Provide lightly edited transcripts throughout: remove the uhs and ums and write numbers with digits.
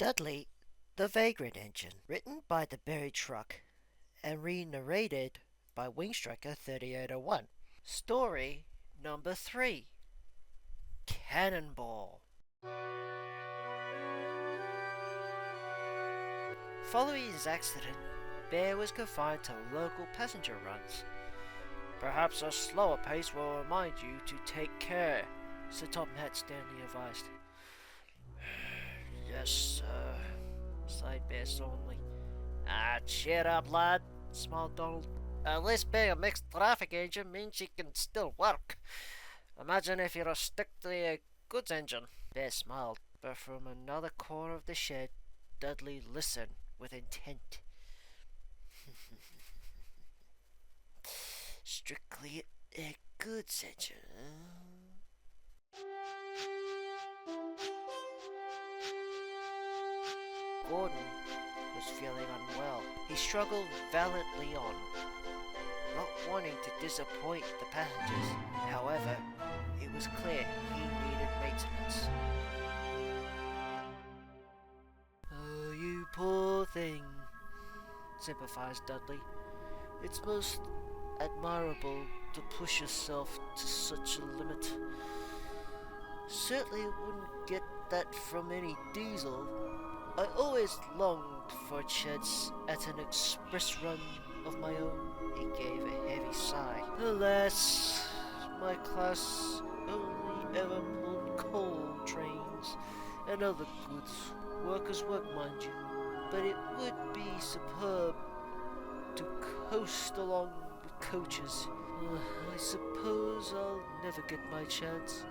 Dudley, the Vagrant engine, written by the Berry Truck and re-narrated by Wingstriker 3801. Story number 3, Cannonball. Following his accident, Bear was confined to local passenger runs. Perhaps a slower pace will remind you to take care, Sir Topham Hatt sternly advised. Yes, sir, sighed Bear sullenly. Cheer up, lad, smiled Donald. At least being a mixed traffic engine means you can still work. Imagine if you're a strictly goods engine. Bear smiled, but from another corner of the shed, Dudley listened with intent. Strictly a goods engine, Gordon was feeling unwell. He struggled valiantly on, not wanting to disappoint the passengers. However, it was clear he needed maintenance. Oh, you poor thing, sympathized Dudley. It's most admirable to push yourself to such a limit. Certainly wouldn't get that from any diesel. I always longed for a chance at an express run of my own. He gave a heavy sigh. Alas, my class only ever pulled coal trains and other goods. Workers' work, mind you. But it would be superb to coast along with coaches. I suppose I'll never get my chance.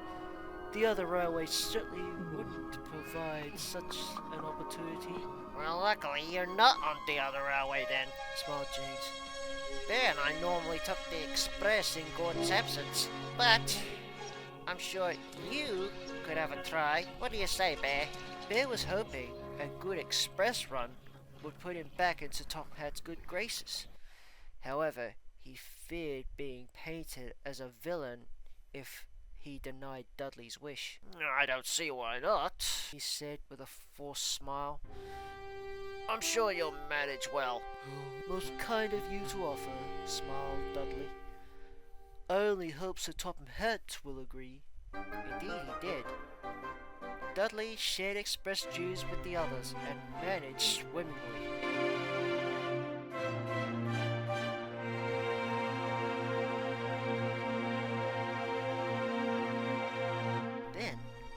The other railways certainly wouldn't provide such an opportunity. Well, luckily you're not on the other railway then, smiled James. Bear and I normally took the express in Gordon's absence, but I'm sure you could have a try. What do you say, Bear? Bear was hoping a good express run would put him back into Topham Hatt's good graces. However, he feared being painted as a villain if he denied Dudley's wish. I don't see why not, he said with a forced smile. I'm sure you'll manage well. Most kind of you to offer, smiled Dudley. I only hope Sir Topham Hatt will agree. Indeed he did. Dudley shared express dues with the others and managed swimmingly.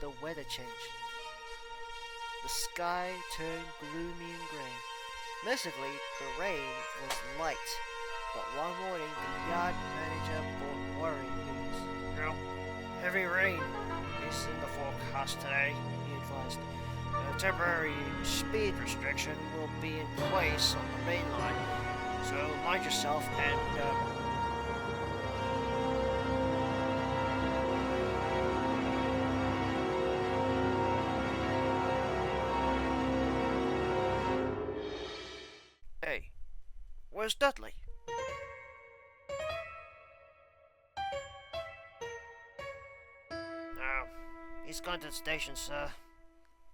The weather changed. The sky turned gloomy and grey. Mercifully, the rain was light, but one morning the yard manager brought worrying news. Well, heavy rain is in the forecast today, he advised. A temporary speed restriction will be in place on the main line, so mind yourself and Hey, where's Dudley? Oh, he's gone to the station, sir,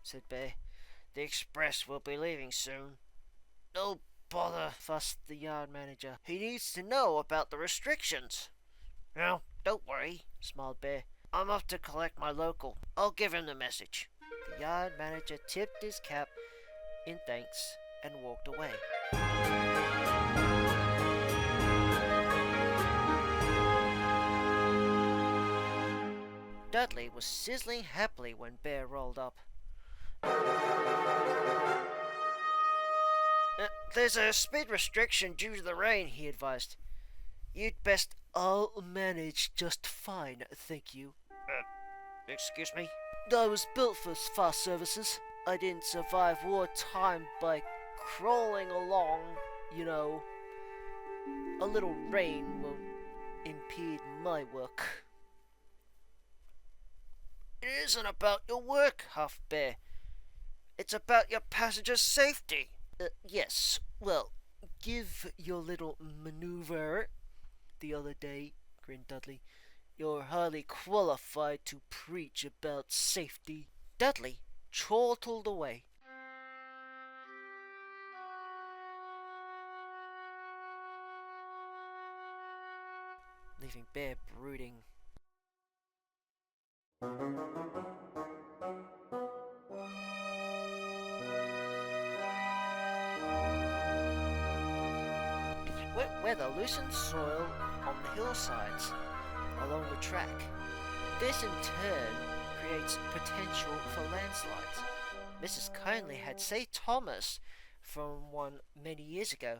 said Bear. The express will be leaving soon. No bother, fussed the yard manager. He needs to know about the restrictions. Well, don't worry, smiled Bear. I'm off to collect my local. I'll give him the message. The yard manager tipped his cap in thanks and walked away. Dudley was sizzling happily when Bear rolled up. There's a speed restriction due to the rain, he advised. You'd best... I'll manage just fine, thank you. Excuse me? I was built for fast services. I didn't survive wartime by crawling along, you know. A little rain won't impede my work. It isn't about your work, huffed Bear. It's about your passengers' safety. Yes, well, give your little maneuver the other day, grinned Dudley. You're hardly qualified to preach about safety. Dudley chortled away. leaving Bear brooding. Wet weather loosened soil on the hillsides along the track. This in turn creates potential for landslides. Mrs. Kindly had saved Thomas from one many years ago,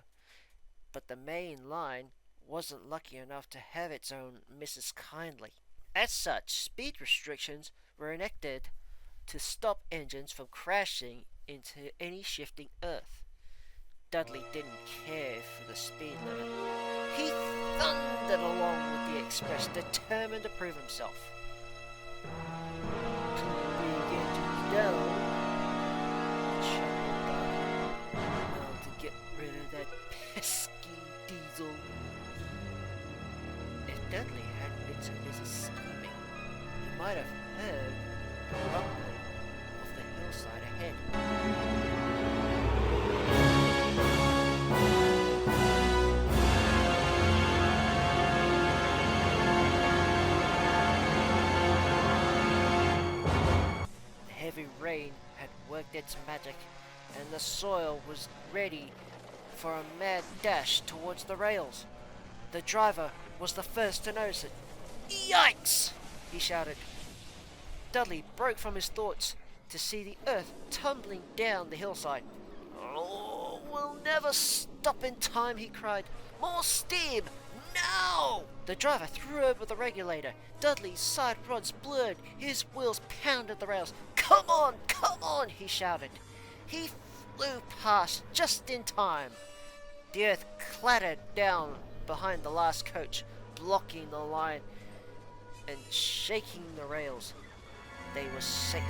but the main line wasn't lucky enough to have its own Mrs. Kindly. As such, speed restrictions were enacted to stop engines from crashing into any shifting earth. Dudley didn't care for the speed limit. He thundered along with the express, determined to prove himself. To the big engines down, chuckled Dudley. Now to get rid of that pesky diesel. If Dudley hadn't been so busy scheming, he might have heard the rumbling of the hillside ahead. Heavy rain had worked its magic, and the soil was ready for a mad dash towards the rails. The driver was the first to notice it. "Yikes!" he shouted. Dudley broke from his thoughts to see the earth tumbling down the hillside. "Oh, we'll never stop in time," he cried. "More steam! Now!" The driver threw over the regulator. Dudley's side rods blurred. His wheels pounded the rails. "Come on," he shouted. He flew past just in time. The earth clattered down behind the last coach, blocking the line and shaking the rails. They were safe.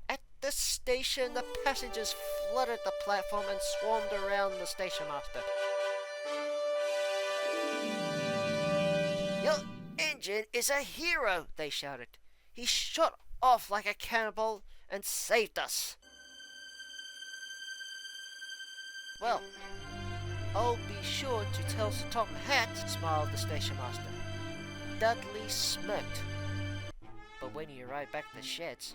At the station, the passengers flooded the platform and swarmed around the station master. "Your engine is a hero," they shouted. "He shot off like a cannonball and saved us." "Well, I'll be sure to tell Sir Tom Hat," smiled the station master. Dudley smirked, but when he arrived back at the sheds,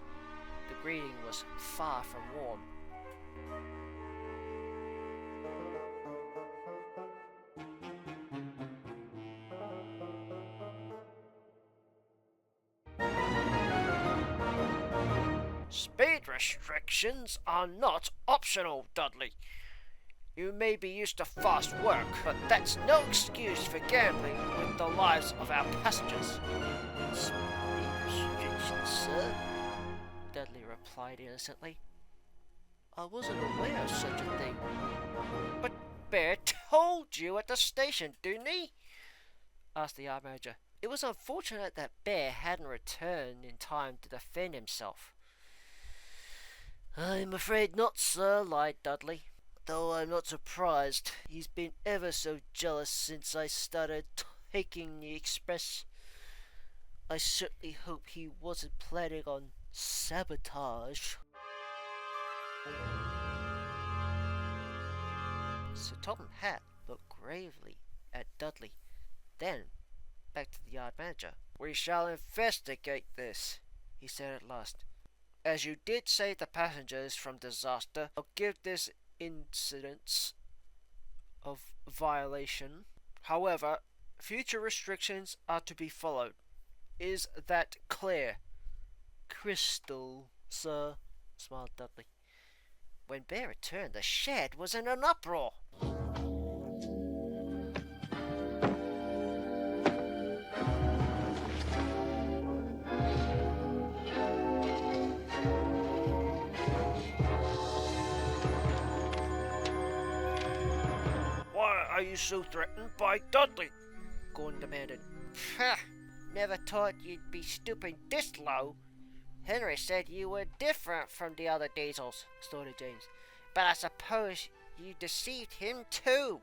the greeting was far from warm. "Speed restrictions are not optional, Dudley. You may be used to fast work, but that's no excuse for gambling with the lives of our passengers." "Speed restrictions, sir?" Dudley replied innocently. "I wasn't aware of such a thing." "But Bear told you at the station, didn't he?" asked the yard manager. It was unfortunate that Bear hadn't returned in time to defend himself. "I'm afraid not, sir," lied Dudley. "Though I'm not surprised. He's been ever so jealous since I started taking the express. I certainly hope he wasn't planning on sabotage." Sir Topham Hatt looked gravely at Dudley, then back to the yard manager. "We shall investigate this," he said at last. "As you did save the passengers from disaster, I'll give this incidence of violation. However, future restrictions are to be followed. Is that clear?" "Crystal, sir," smiled Dudley. When Bear returned, the shed was in an uproar. "Why are you so threatened by Dudley?" Gordon demanded. "Never thought you'd be stooping this low. Henry said you were different from the other diesels," snorted James. "But I suppose you deceived him too."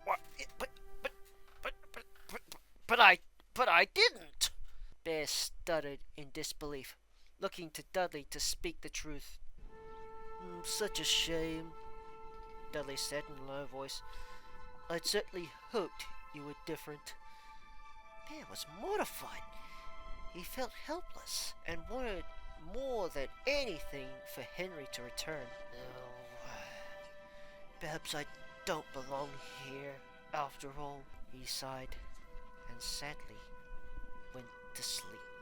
"What? But I didn't." Bear stuttered in disbelief. looking to Dudley to speak the truth. Such a shame, Dudley said in a low voice. I'd certainly hoped you were different. Bear was mortified. He felt helpless and wanted more than anything for Henry to return. Oh, perhaps I don't belong here after all, he sighed, and sadly went to sleep.